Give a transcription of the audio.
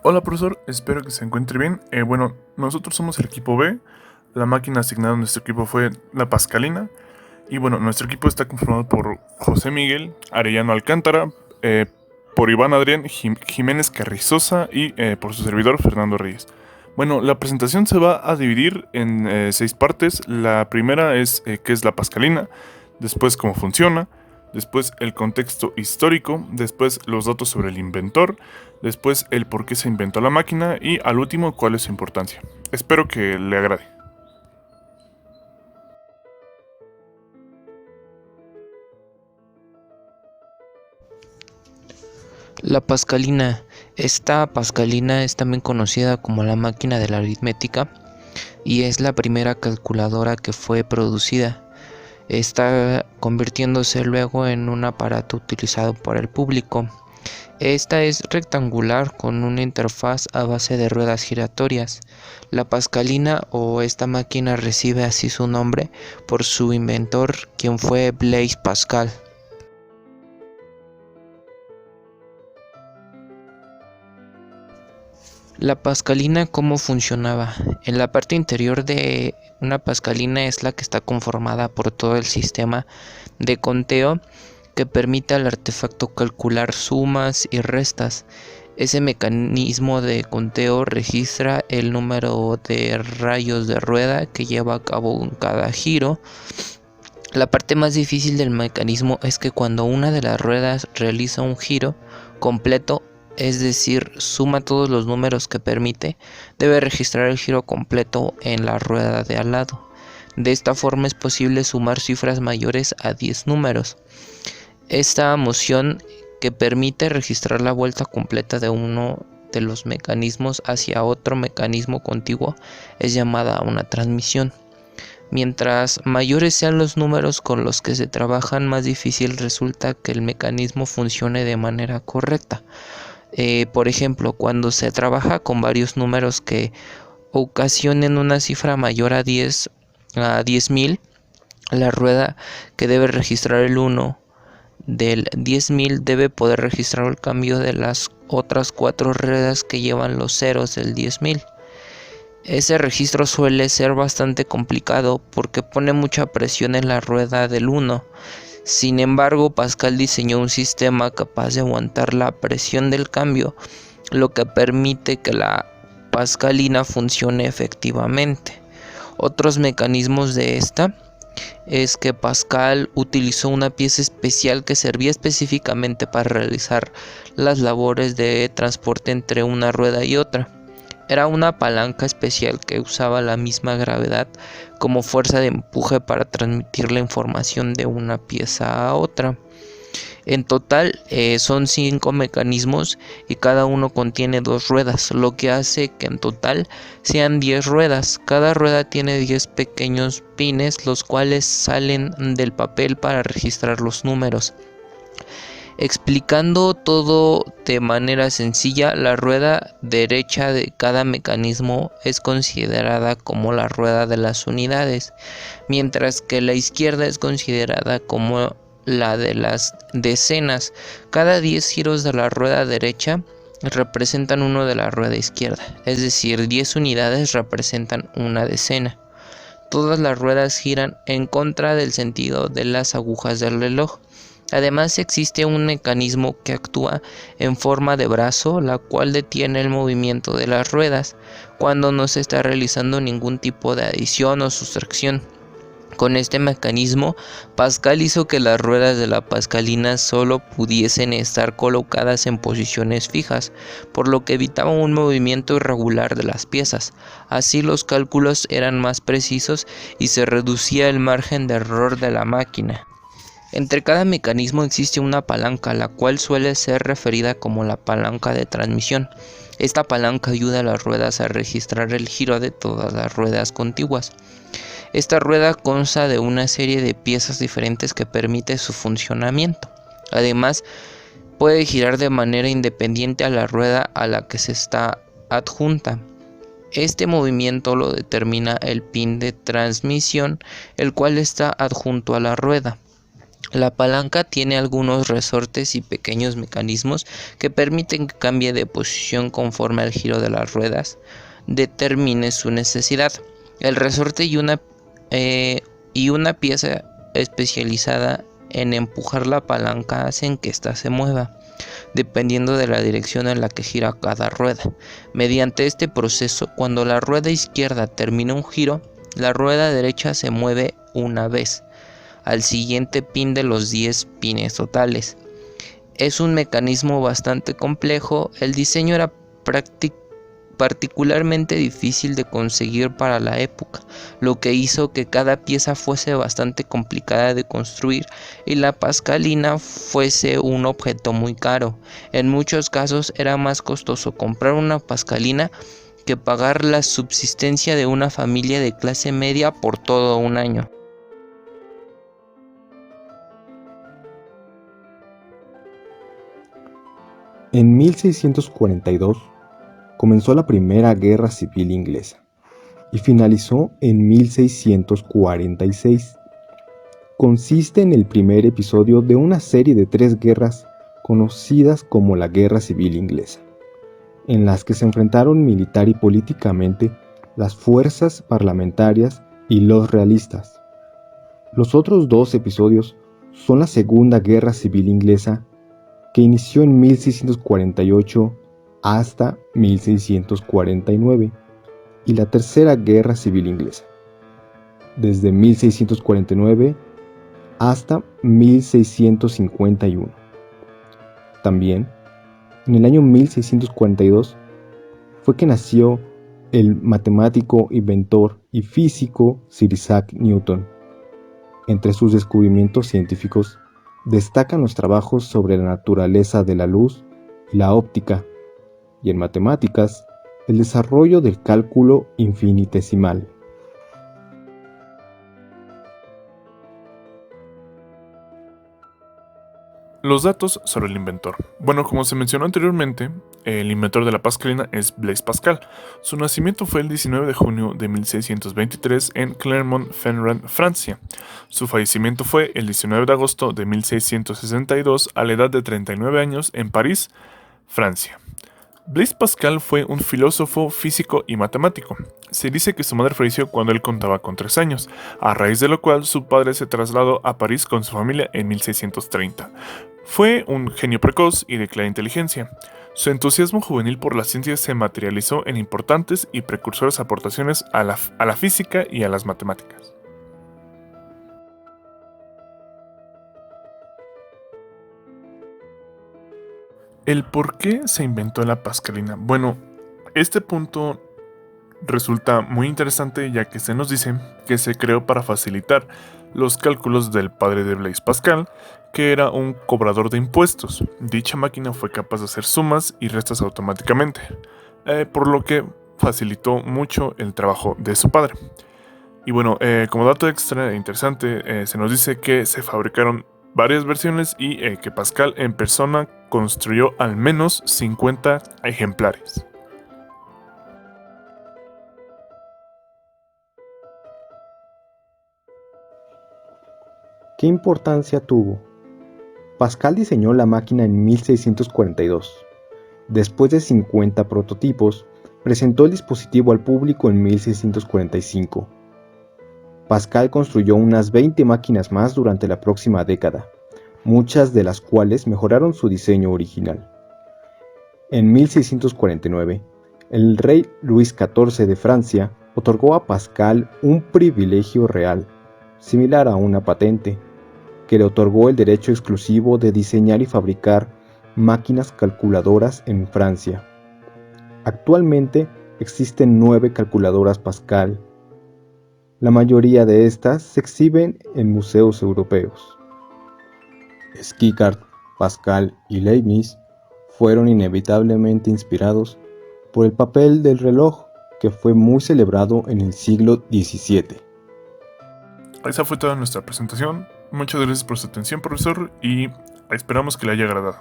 Hola profesor, espero que se encuentre bien. Bueno, nosotros somos el equipo B. La máquina asignada a nuestro equipo fue la Pascalina. Y bueno, nuestro equipo está conformado por José Miguel Arellano Alcántara, por Iván Adrián Jiménez Carrizosa y por su servidor Fernando Reyes. Bueno, la presentación se va a dividir en 6 partes. La primera es qué es la Pascalina, después cómo funciona, después el contexto histórico, después los datos sobre el inventor, después el por qué se inventó la máquina y al último cuál es su importancia. Espero que le agrade. La Pascalina. Esta Pascalina es también conocida como la máquina de la aritmética y es la primera calculadora que fue producida. Está convirtiéndose luego en un aparato utilizado por el público. Esta es rectangular con una interfaz a base de ruedas giratorias. La Pascalina o esta máquina recibe así su nombre por su inventor, quien fue Blaise Pascal. La pascalina, ¿cómo funcionaba? En la parte interior de una pascalina es la que está conformada por todo el sistema de conteo que permite al artefacto calcular sumas y restas. Ese mecanismo de conteo registra el número de rayos de rueda que lleva a cabo en cada giro. La parte más difícil del mecanismo es que cuando una de las ruedas realiza un giro completo, es decir, suma todos los números que permite, debe registrar el giro completo en la rueda de al lado. De esta forma es posible sumar cifras mayores a 10 números. Esta moción que permite registrar la vuelta completa de uno de los mecanismos hacia otro mecanismo contiguo es llamada una transmisión. Mientras mayores sean los números con los que se trabajan, más difícil resulta que el mecanismo funcione de manera correcta. Por ejemplo, cuando se trabaja con varios números que ocasionen una cifra mayor a 10.000, la rueda que debe registrar el 1 del 10.000 debe poder registrar el cambio de las otras 4 ruedas que llevan los ceros del 10.000. Ese registro suele ser bastante complicado porque pone mucha presión en la rueda del 1. Sin embargo, Pascal diseñó un sistema capaz de aguantar la presión del cambio, lo que permite que la pascalina funcione efectivamente. Otros mecanismos de esta es que Pascal utilizó una pieza especial que servía específicamente para realizar las labores de transporte entre una rueda y otra. Era una palanca especial que usaba la misma gravedad como fuerza de empuje para transmitir la información de una pieza a otra. En total son 5 mecanismos y cada uno contiene 2 ruedas, lo que hace que en total sean 10 ruedas. Cada rueda tiene 10 pequeños pines, los cuales salen del papel para registrar los números. Explicando todo de manera sencilla, la rueda derecha de cada mecanismo es considerada como la rueda de las unidades, mientras que la izquierda es considerada como la de las decenas. Cada 10 giros de la rueda derecha representan uno de la rueda izquierda, es decir, 10 unidades representan una decena. Todas las ruedas giran en contra del sentido de las agujas del reloj. Además existe un mecanismo que actúa en forma de brazo, la cual detiene el movimiento de las ruedas cuando no se está realizando ningún tipo de adición o sustracción. Con este mecanismo, Pascal hizo que las ruedas de la pascalina solo pudiesen estar colocadas en posiciones fijas, por lo que evitaba un movimiento irregular de las piezas. Así los cálculos eran más precisos y se reducía el margen de error de la máquina. Entre cada mecanismo existe una palanca, la cual suele ser referida como la palanca de transmisión. Esta palanca ayuda a las ruedas a registrar el giro de todas las ruedas contiguas. Esta rueda consta de una serie de piezas diferentes que permite su funcionamiento. Además, puede girar de manera independiente a la rueda a la que se está adjunta. Este movimiento lo determina el pin de transmisión, el cual está adjunto a la rueda. La palanca tiene algunos resortes y pequeños mecanismos que permiten que cambie de posición conforme al giro de las ruedas determine su necesidad. El resorte y una pieza especializada en empujar la palanca hacen que ésta se mueva, dependiendo de la dirección en la que gira cada rueda. Mediante este proceso, cuando la rueda izquierda termina un giro, la rueda derecha se mueve una vez al siguiente pin de los 10 pines totales. Es un mecanismo bastante complejo. El diseño era particularmente difícil de conseguir para la época, lo que hizo que cada pieza fuese bastante complicada de construir y la pascalina fuese un objeto muy caro. En muchos casos era más costoso comprar una pascalina que pagar la subsistencia de una familia de clase media por todo un año. En 1642 comenzó la Primera Guerra Civil Inglesa y finalizó en 1646. Consiste en el primer episodio de una serie de 3 guerras conocidas como la Guerra Civil Inglesa, en las que se enfrentaron militar y políticamente las fuerzas parlamentarias y los realistas. Los otros 2 episodios son la Segunda Guerra Civil Inglesa, que inició en 1648 hasta 1649, y la Tercera Guerra Civil Inglesa, desde 1649 hasta 1651. También, en el año 1642, fue que nació el matemático, inventor y físico Sir Isaac Newton. Entre sus descubrimientos científicos destacan los trabajos sobre la naturaleza de la luz y la óptica, y en matemáticas, el desarrollo del cálculo infinitesimal. Los datos sobre el inventor. Bueno, como se mencionó anteriormente, el inventor de la pascalina es Blaise Pascal. Su nacimiento fue el 19 de junio de 1623 en Clermont-Ferrand, Francia. Su fallecimiento fue el 19 de agosto de 1662 a la edad de 39 años en París, Francia. Blaise Pascal fue un filósofo, físico y matemático. Se dice que su madre falleció cuando él contaba con 3 años, a raíz de lo cual su padre se trasladó a París con su familia en 1630. Fue un genio precoz y de clara inteligencia. Su entusiasmo juvenil por la ciencia se materializó en importantes y precursoras aportaciones a la física y a las matemáticas. ¿El por qué se inventó la pascalina? Bueno, este punto resulta muy interesante, ya que se nos dice que se creó para facilitar los cálculos del padre de Blaise Pascal, que era un cobrador de impuestos. Dicha máquina fue capaz de hacer sumas y restas automáticamente, por lo que facilitó mucho el trabajo de su padre. Y bueno, como dato extra e interesante, se nos dice que se fabricaron varias versiones y que Pascal en persona construyó al menos 50 ejemplares. ¿Qué importancia tuvo? Pascal diseñó la máquina en 1642. Después de 50 prototipos, presentó el dispositivo al público en 1645. Pascal construyó unas 20 máquinas más durante la próxima década, muchas de las cuales mejoraron su diseño original. En 1649, el rey Luis XIV de Francia otorgó a Pascal un privilegio real, similar a una patente, que le otorgó el derecho exclusivo de diseñar y fabricar máquinas calculadoras en Francia. Actualmente existen 9 calculadoras Pascal. La mayoría de estas se exhiben en museos europeos. Szilard, Pascal y Leibniz fueron inevitablemente inspirados por el papel del reloj, que fue muy celebrado en el siglo XVII. Esa fue toda nuestra presentación. Muchas gracias por su atención, profesor, y esperamos que le haya agradado.